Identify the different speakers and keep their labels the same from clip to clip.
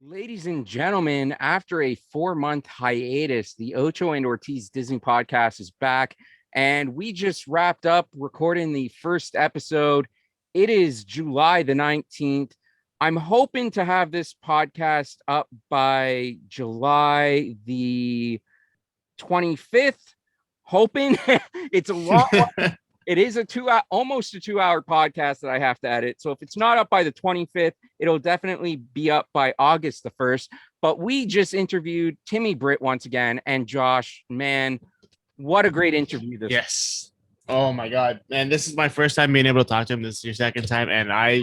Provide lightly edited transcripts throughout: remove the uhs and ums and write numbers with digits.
Speaker 1: Ladies and gentlemen, after a 4-month hiatus, the Ocho and Ortiz Disney podcast is back, and we just wrapped up recording the first episode. It is July the 19th. I'm hoping to have this podcast up by July the 25th. Hoping it's a long it is almost a 2-hour podcast that I have to edit. So if it's not up by the 25th, it'll definitely be up by August the 1st. But we just interviewed Timmy Britt once again, and Josh, man, what a great interview this was.
Speaker 2: Yes. Oh my God, man. This is my first time being able to talk to him. This is your second time. And I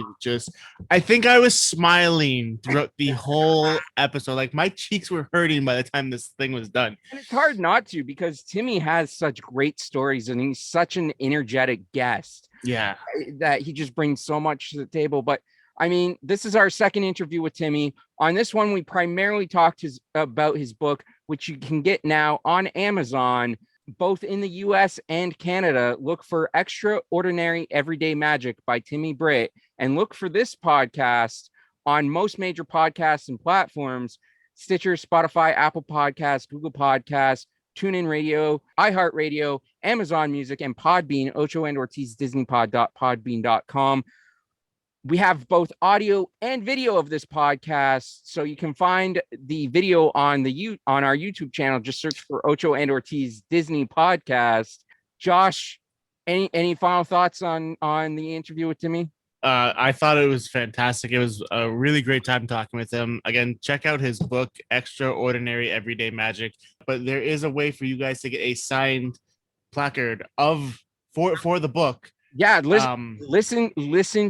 Speaker 2: think I was smiling throughout the whole episode. Like my cheeks were hurting by the time this thing was done.
Speaker 1: And it's hard not to because Timmy has such great stories and he's such an energetic guest.
Speaker 2: Yeah.
Speaker 1: That he just brings so much to the table. But I mean, this is our second interview with Timmy. On this one, we primarily talked about his book, which you can get now on Amazon, both in the US and Canada. Look for Extraordinary Everyday Magic by Timmy Britt, and look for this podcast on most major podcasts and platforms: Stitcher, Spotify, Apple Podcasts, Google Podcasts, TuneIn Radio, iHeartRadio, Amazon Music, and Podbean. Ocho and Ortiz DisneyPod.podbean.com. We have both audio and video of this podcast, so you can find the video on our YouTube channel. Just search for Ocho and Ortiz Disney Podcast. Josh, any final thoughts on the interview with Timmy?
Speaker 2: I thought it was fantastic. It was a really great time talking with him. Again, check out his book, Extraordinary Everyday Magic. But there is a way for you guys to get a signed placard for the book.
Speaker 1: Yeah, listen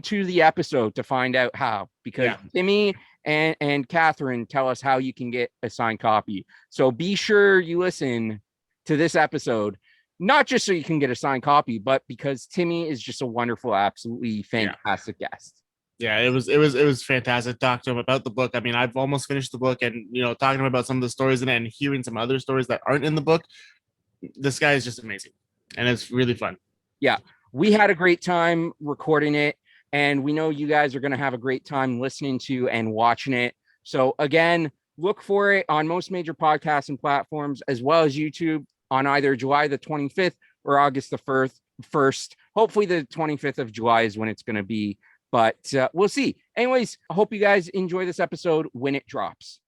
Speaker 1: to the episode to find out how, because Timmy and Catherine tell us how you can get a signed copy. So be sure you listen to this episode, not just so you can get a signed copy, but because Timmy is just a wonderful, absolutely fantastic guest.
Speaker 2: Yeah, it was fantastic. Talk to him about the book. I mean, I've almost finished the book, and talking to him about some of the stories in it and hearing some other stories that aren't in the book. This guy is just amazing, and it's really fun.
Speaker 1: Yeah. We had a great time recording it, and we know you guys are going to have a great time listening to and watching it. So again, look for it on most major podcasts and platforms, as well as YouTube, on either July the 25th or August the 1st. Hopefully the 25th of July is when it's going to be, but we'll see. Anyways, I hope you guys enjoy this episode when it drops.